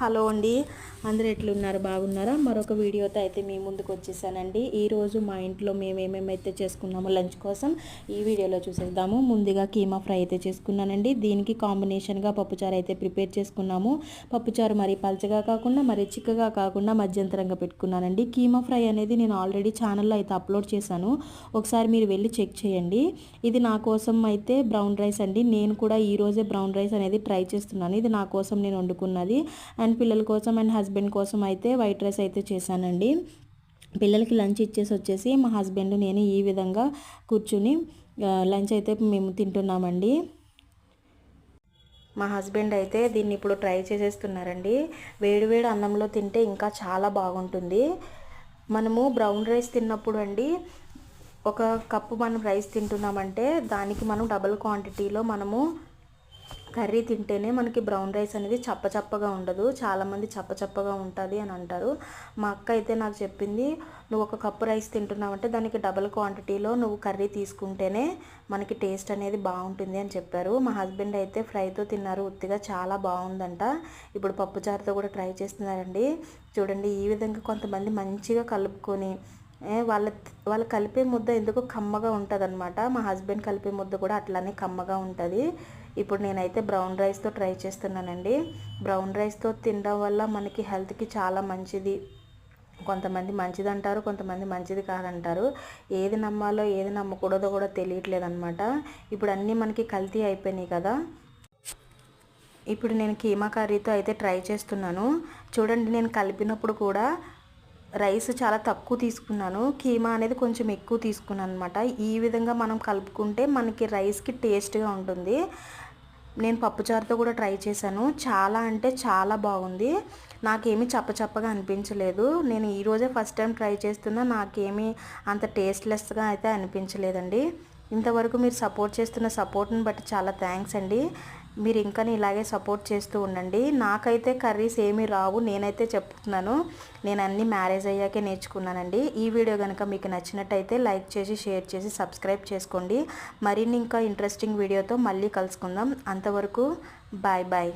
Hello అండి, అందరూ ఎట్లున్నారు? బాగున్నారా? మరొక వీడియోతో అయితే మీ ముందుకు వచ్చేసానండి. ఈరోజు మా ఇంట్లో మేము ఏమేమైతే చేసుకున్నామో లంచ్ కోసం ఈ వీడియోలో చూసేద్దాము. ముందుగా కీమా ఫ్రై అయితే చేసుకున్నానండి. దీనికి కాంబినేషన్గా పప్పుచారు అయితే ప్రిపేర్ చేసుకున్నాము. పప్పుచారు మరి పల్చగా కాకుండా మరి చిక్కగా కాకుండా మధ్యంతరంగా పెట్టుకున్నానండి. కీమా ఫ్రై అనేది నేను ఆల్రెడీ ఛానల్లో అయితే అప్లోడ్ చేశాను, ఒకసారి మీరు వెళ్ళి చెక్ చేయండి. ఇది నా కోసం అయితే బ్రౌన్ రైస్ అండి. నేను కూడా ఈరోజే బ్రౌన్ రైస్ అనేది ట్రై చేస్తున్నాను. ఇది నా కోసం నేను వండుకున్నది. అండ్ పిల్లల కోసం అండ్ హస్బెండ్ కోసం అయితే వైట్ రైస్ అయితే చేశానండి. పిల్లలకి లంచ్ ఇచ్చేసి వచ్చేసి మా హస్బెండ్ నేను ఈ విధంగా కూర్చుని లంచ్ అయితే మేము తింటున్నామండి. మా హస్బెండ్ అయితే దీన్ని ఇప్పుడు ట్రై చేసేస్తున్నారండి. వేడివేడి అన్నంలో తింటే ఇంకా చాలా బాగుంటుంది. మనము బ్రౌన్ రైస్ తిన్నప్పుడు అండి, ఒక కప్పు మనం రైస్ తింటున్నామంటే దానికి మనం డబుల్ క్వాంటిటీలో మనము కర్రీ తింటేనే మనకి బ్రౌన్ రైస్ అనేది చప్పచప్పగా ఉండదు. చాలామంది చప్పచప్పగా ఉంటుంది అని అంటారు. మా అక్క అయితే నాకు చెప్పింది, నువ్వు ఒక కప్పు రైస్ తింటున్నావంటే దానికి డబుల్ క్వాంటిటీలో నువ్వు కర్రీ తీసుకుంటేనే మనకి టేస్ట్ అనేది బాగుంటుంది అని చెప్పారు. మా హస్బెండ్ అయితే ఫ్రైతో తిన్నారు, ఉత్తిగా చాలా బాగుందంట. ఇప్పుడు పప్పుచారుతో కూడా ట్రై చేస్తున్నారండి. చూడండి, ఈ విధంగా కొంతమంది మంచిగా కలుపుకొని వాళ్ళ కలిపే ముద్ద ఎందుకో కమ్మగా ఉంటుంది అనమాట. మా హస్బెండ్ కలిపే ముద్ద కూడా అట్లానే కమ్మగా ఉంటుంది. ఇప్పుడు నేనైతే బ్రౌన్ రైస్తో ట్రై చేస్తున్నానండి. బ్రౌన్ రైస్తో తినడం వల్ల మనకి హెల్త్కి చాలా మంచిది. కొంతమంది మంచిది అంటారు, కొంతమంది మంచిది కాదంటారు. ఏది నమ్మాలో ఏది నమ్మకూడదో కూడా తెలియట్లేదు అనమాట. ఇప్పుడు అన్నీ మనకి కల్తీ అయిపోయినాయి కదా. ఇప్పుడు నేను కీమా కర్రీతో అయితే ట్రై చేస్తున్నాను. చూడండి, నేను కలిపినప్పుడు కూడా రైస్ చాలా తక్కువ తీసుకున్నాను, కీమా అనేది కొంచెం ఎక్కువ తీసుకున్నాను అనమాట. ఈ విధంగా మనం కలుపుకుంటే మనకి రైస్కి టేస్ట్గా ఉంటుంది. నేను పప్పుచారుతో కూడా ట్రై చేశాను, చాలా అంటే చాలా బాగుంది. నాకేమీ చప్పచప్పగా అనిపించలేదు. నేను ఈరోజే ఫస్ట్ టైం ట్రై చేస్తున్నా, నాకేమీ అంత టేస్ట్లెస్గా అయితే అనిపించలేదండి. ఇంతవరకు మీరు సపోర్ట్ చేస్తున్న సపోర్ట్ని బట్టి చాలా థ్యాంక్స్ అండి. మీరు ఇంకా ఇలాగే సపోర్ట్ చేస్తూ ఉండండి. నాకైతే కర్రీస్ ఏమీ రావు, నేనైతే చెప్తున్నాను. నేను అన్నీ మ్యారేజ్ అయ్యాకే నేర్చుకున్నానండి. ఈ వీడియో కనుక మీకు నచ్చినట్టయితే లైక్ చేసి షేర్ చేసి సబ్స్క్రైబ్ చేసుకోండి. మరిన్ని ఇంకా ఇంట్రెస్టింగ్ వీడియోతో మళ్ళీ కలుసుకుందాం. అంతవరకు బాయ్ బాయ్.